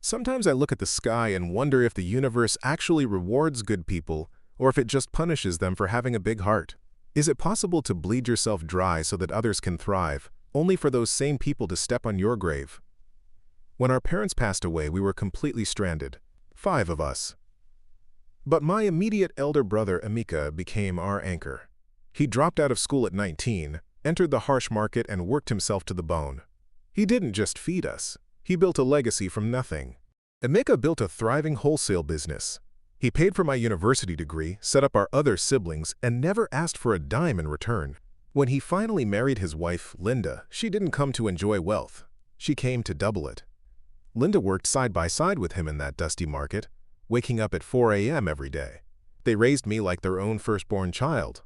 Sometimes I look at the sky and wonder if the universe actually rewards good people or if it just punishes them for having a big heart. Is it possible to bleed yourself dry so that others can thrive, only for those same people to step on your grave? When our parents passed away, we were completely stranded, 5 of us. But my immediate elder brother, Emeka, became our anchor. He dropped out of school at 19, entered the harsh market, and worked himself to the bone. He didn't just feed us. He built a legacy from nothing. Emeka built a thriving wholesale business. He paid for my university degree, set up our other siblings, and never asked for a dime in return. When he finally married his wife, Linda, she didn't come to enjoy wealth. She came to double it. Linda worked side by side with him in that dusty market, waking up at 4 a.m. every day. They raised me like their own firstborn child.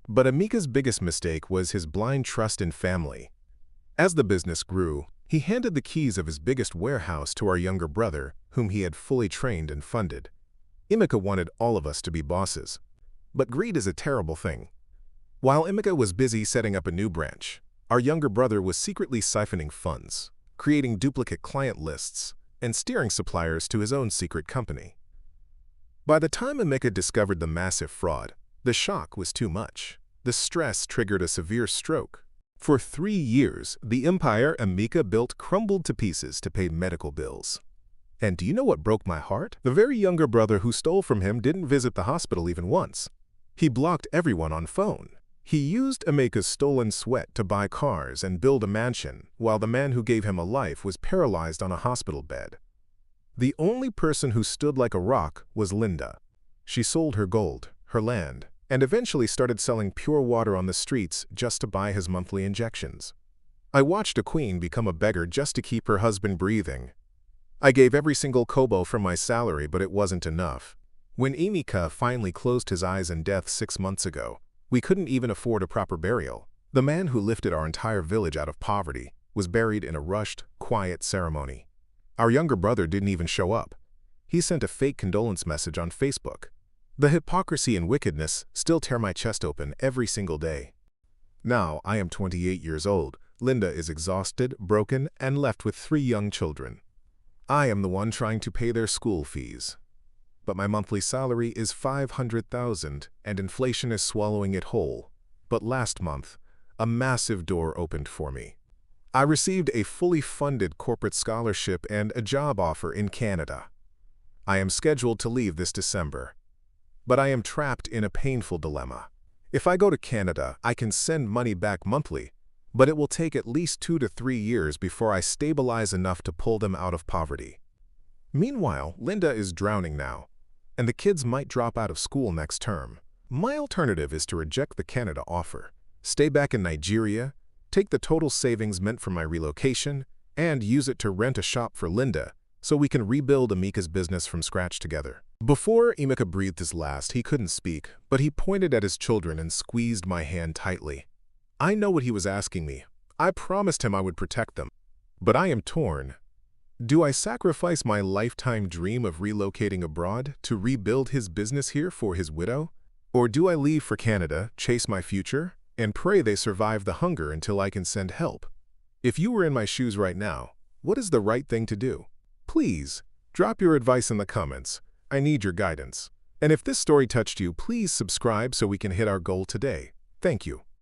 But Emeka's biggest mistake was his blind trust in family. As the business grew, he handed the keys of his biggest warehouse to our younger brother, whom he had fully trained and funded. Emeka wanted all of us to be bosses. But greed is a terrible thing. While Emeka was busy setting up a new branch, our younger brother was secretly siphoning funds, creating duplicate client lists, and steering suppliers to his own secret company. By the time Emeka discovered the massive fraud, the shock was too much. The stress triggered a severe stroke. For 3 years, the empire Emeka built crumbled to pieces to pay medical bills. And do you know what broke my heart? The very younger brother who stole from him didn't visit the hospital even once. He blocked everyone on phone. He used Emeka's stolen sweat to buy cars and build a mansion, while the man who gave him a life was paralyzed on a hospital bed. The only person who stood like a rock was Linda. She sold her gold, her land, and eventually started selling pure water on the streets just to buy his monthly injections. I watched a queen become a beggar just to keep her husband breathing. I gave every single kobo from my salary, but it wasn't enough. When Emeka finally closed his eyes in death 6 months ago, we couldn't even afford a proper burial. The man who lifted our entire village out of poverty was buried in a rushed, quiet ceremony. Our younger brother didn't even show up. He sent a fake condolence message on Facebook. The hypocrisy and wickedness still tear my chest open every single day. Now I am 28 years old. Linda is exhausted, broken, and left with 3 young children. I am the one trying to pay their school fees. But my monthly salary is $500,000 and inflation is swallowing it whole. But last month, a massive door opened for me. I received a fully funded corporate scholarship and a job offer in Canada. I am scheduled to leave this December. But I am trapped in a painful dilemma. If I go to Canada, I can send money back monthly, but it will take at least 2 to 3 years before I stabilize enough to pull them out of poverty. Meanwhile, Linda is drowning now, and the kids might drop out of school next term. My alternative is to reject the Canada offer, stay back in Nigeria, take the total savings meant for my relocation, and use it to rent a shop for Linda so we can rebuild Emeka's business from scratch together. Before Emeka breathed his last, he couldn't speak, but he pointed at his children and squeezed my hand tightly. I know what he was asking me. I promised him I would protect them. But I am torn. Do I sacrifice my lifetime dream of relocating abroad to rebuild his business here for his widow? Or do I leave for Canada, chase my future, and pray they survive the hunger until I can send help? If you were in my shoes right now, what is the right thing to do? Please, drop your advice in the comments. I need your guidance. And if this story touched you, please subscribe so we can hit our goal today. Thank you.